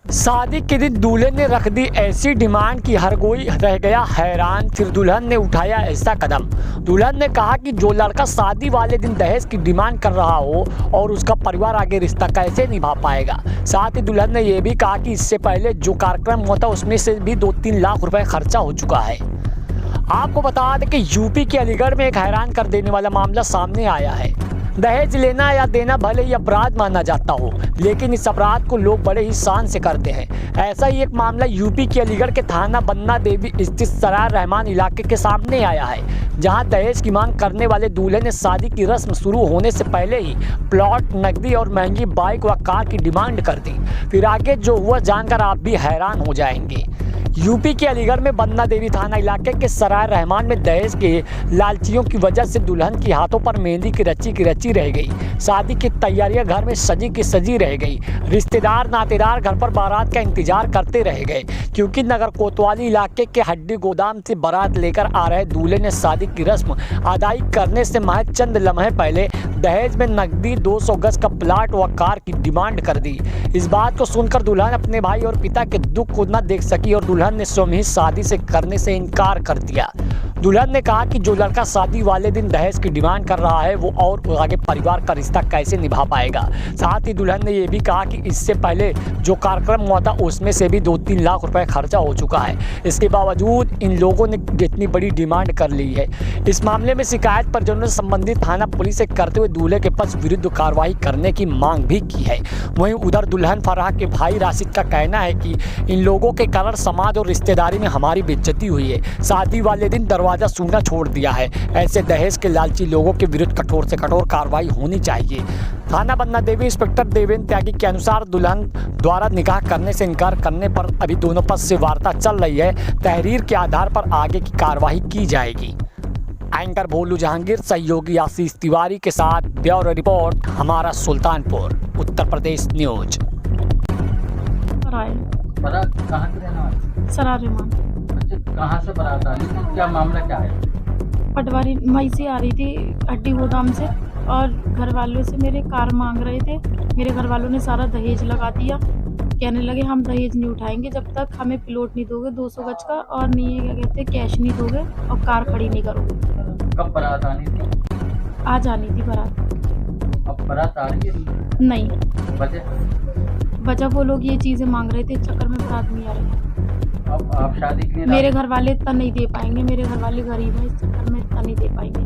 शादी के दिन दूल्हे ने रख दी ऐसी डिमांड कि हर कोई रह गया हैरान। फिर दुल्हन ने उठाया ऐसा कदम। दुल्हन ने कहा कि जो लड़का शादी वाले दिन दहेज की डिमांड कर रहा हो और उसका परिवार आगे रिश्ता कैसे निभा पाएगा। साथ ही दुल्हन ने यह भी कहा कि इससे पहले जो कार्यक्रम हुआ था उसमें से भी 2-3 लाख रुपए खर्चा हो चुका है। आपको बता दें कि यूपी के अलीगढ़ में एक हैरान कर देने वाला मामला सामने आया है। दहेज लेना या देना भले ही अपराध माना जाता हो, लेकिन इस अपराध को लोग बड़े ही शान से करते हैं। ऐसा ही एक मामला यूपी के अलीगढ़ के थाना बन्ना देवी स्थित सरार रहमान इलाके के सामने आया है, जहां दहेज की मांग करने वाले दूल्हे ने शादी की रस्म शुरू होने से पहले ही प्लॉट, नकदी और महंगी बाइक व कार की डिमांड कर दी। फिर आगे जो हुआ जानकर आप भी हैरान हो जाएंगे। यूपी के अलीगढ़ में बन्ना देवी थाना इलाके के सराय रहमान में दहेज के लालचियों की वजह से दुल्हन की हाथों पर मेहंदी की रची रह गई। शादी की तैयारियां घर में सजी की सजी रह गई। रिश्तेदार नातेदार घर पर बारात का इंतजार करते रह गए, क्योंकि नगर कोतवाली इलाके के हड्डी गोदाम से बारात लेकर आ रहे दूल्हे ने शादी की रस्म अदाई करने से महज चंद लम्हे पहले दहेज में नकदी 200 गज का प्लाट व कार की डिमांड कर दी। इस बात को सुनकर दुल्हन अपने भाई और पिता के दुख को न देख सकी और दुल्हन ने स्वयं ही शादी से करने से इनकार कर दिया। दुल्हन ने कहा कि जो लड़का शादी वाले दिन दहेज की डिमांड कर रहा है वो और आगे परिवार का रिश्ता कैसे निभा पाएगा। साथ ही दुल्हन ने यह भी कहा कि इससे पहले जो कार्यक्रम हुआ था उसमें से भी 2-3 लाख रुपए खर्चा हो चुका है। इसके बावजूद इन लोगों ने इतनी बड़ी डिमांड कर ली है। इस मामले में शिकायत पर जिन्होंने संबंधित थाना पुलिस से करते हुए दूल्हे के पक्ष विरुद्ध कार्रवाई करने की मांग भी की है। वहीं उधर दुल्हन फराह के भाई राशिद का कहना है कि इन लोगों के कारण समाज और रिश्तेदारी में हमारी बेइज्जती हुई है। शादी वाले दिन दरवाजा सूंघना छोड़ दिया है। ऐसे दहेज के लालची लोगों के विरुद्ध कठोर से कठोर कार्रवाई होनी चाहिए। थाना बन्ना देवी इंस्पेक्टर देवेंद्र त्यागी के अनुसार दुल्हन द्वारा निकाह करने से इनकार करने पर अभी दोनों पक्ष से वार्ता चल रही है। तहरीर के आधार पर आगे की कार्रवाई की जाएगी। एंकर भोलू जहांगीर, सहयोगी आशीष तिवारी के साथ ब्यूरो रिपोर्ट हमारा सुल्तानपुर उत्तर प्रदेश न्यूज। बारात कहाँ की रहने वाली? सरार रहमान। अच्छा, कहाँ से बारात आ रही थी? क्या मामला क्या है? पटवारी मई से आ रही थी हड्डी गोदाम से, और घर वालों से मेरे कार मांग रहे थे। मेरे घर वालों ने सारा दहेज लगा दिया। कहने लगे हम दहेज नहीं उठाएंगे जब तक हमें प्लॉट नहीं दोगे 200 गज का, और नहीं क्या कहते कैश नहीं दोगे और कार खड़ी नहीं करोगे। कब बारात आनी थी? आज आनी थी बारात। अब बारात आ रही है? नहीं। वजह वो लोग ये चीज़ें मांग रहे थे, इस चक्कर में बारात नहीं आ रही। अब आप शादी के लिए मेरे घर वाले इतना नहीं दे पाएंगे, मेरे घर वाले गरीब हैं, इस चक्कर में इतना नहीं दे पाएंगे।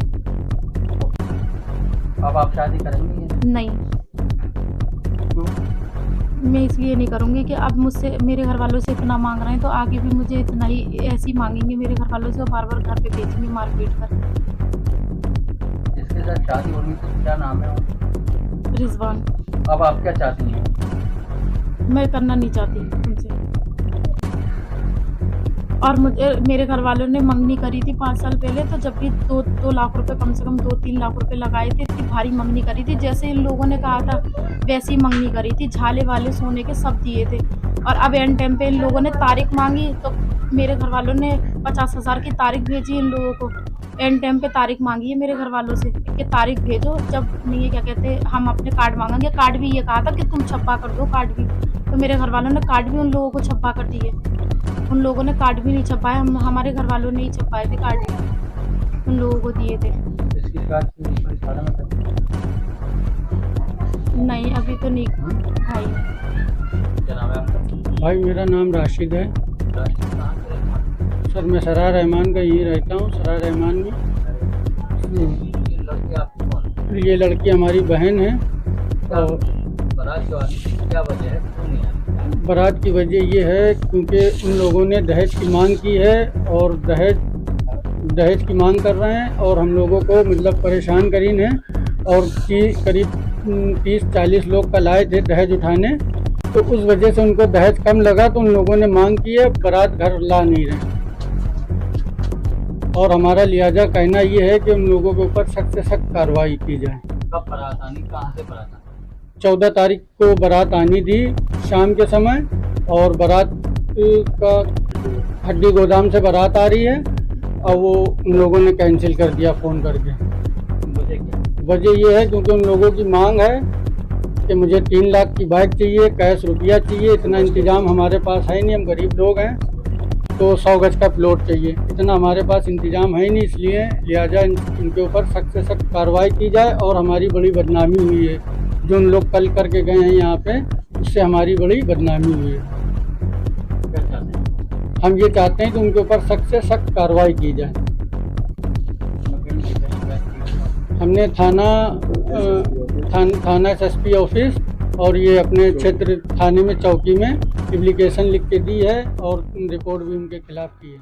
अब आप शादी करेंगी? नहीं। क्यों? मैं इसलिए नहीं करूँगी कि अब मुझसे मेरे घर वालों से इतना मांग रहे हैं तो आगे भी मुझे इतना ही ऐसी मांगेंगे मेरे घर वालों से, बार बार घर पे भेजेंगे मारपीट कर। जिसके साथ शादी होनी थी क्या नाम है? रिजवान। अब आप क्या चाहती हैं? मैं करना नहीं चाहती उनसे। और मुझे मेरे घर वालों ने मंगनी करी थी 5 साल पहले, तो जब भी 2 लाख रुपए, कम से कम 2-3 लाख रुपए लगाए थे। इतनी भारी मंगनी करी थी, जैसे इन लोगों ने कहा था वैसी मंगनी करी थी। झाले वाले सोने के सब दिए थे, और अब एंड टाइम पे इन लोगों ने तारीख मांगी तो मेरे घर वालों ने 50,000 की तारीख भेजी इन लोगों को। एंड टाइम पे तारीख मांगी है मेरे घर वालों से कि तारीख भेजो, जब नहीं है क्या कहते हम अपने कार्ड मांगेंगे। कार्ड भी ये कहा था कि तुम छप्पा कर दो कार्ड भी, तो मेरे घर वालों ने कार्ड भी उन लोगों को छप्पा कर दिए। उन लोगों ने कार्ड भी नहीं छपाए, हमारे घर वालों ने ही छपाए थे कार्ड, उन लोगों को दिए थे। इसकी बात पुलिस थाने में करी? नहीं, अभी तो नहीं भाई। क्या नाम है आपका? भाई मेरा नाम राशिद है। राशिद कहाँ से रहने वाले? सर मैं सरार रहमान का यहीं रहता हूँ, सरार रहमान में। ये लड़की आपकी कौन है? ये लड़की हमारी बहन है। और बारात जो आनी थी क्या वजह है, क्यों नहीं आई? बारात की वजह ये है क्योंकि उन लोगों ने दहेज की मांग की है और दहेज की मांग कर रहे हैं, और हम लोगों को मतलब परेशान करीन है। और करीब 30-40 लोग कल आए थे दहेज उठाने, तो उस वजह से उनको दहेज कम लगा तो उन लोगों ने मांग की है। बारात घर ला नहीं रहे, और हमारा लिहाजा कहना ये है कि उन लोगों के ऊपर सख्त से सख्त कार्रवाई की जाए। कब बारात आनी, कहाँ से बारात आनी? 14 तारीख को बारात आनी थी शाम के समय, और बारात का हड्डी गोदाम से बारात आ रही है, और वो उन लोगों ने कैंसिल कर दिया फ़ोन करके। वजह क्या? वजह ये है क्योंकि उन लोगों की मांग है कि मुझे 3 लाख की बाइक चाहिए, कैश रुपया चाहिए, इतना इंतज़ाम हमारे पास है नहीं, हम गरीब लोग हैं, तो 100 गज का प्लॉट चाहिए, इतना हमारे पास इंतज़ाम है नहीं, इसलिए लिहाजा इनके ऊपर सख्त से सख्त कार्रवाई की जाए। और हमारी बड़ी बदनामी हुई है, जो उन लोग कल करके गए हैं यहाँ पे, उससे हमारी बड़ी बदनामी हुई है। हम ये चाहते हैं कि उनके ऊपर सख्त से सख्त कार्रवाई की जाए। हमने थाना SSP ऑफिस और ये अपने क्षेत्र थाने में चौकी में एप्लीकेशन लिख के दी है और रिपोर्ट भी उनके खिलाफ की है।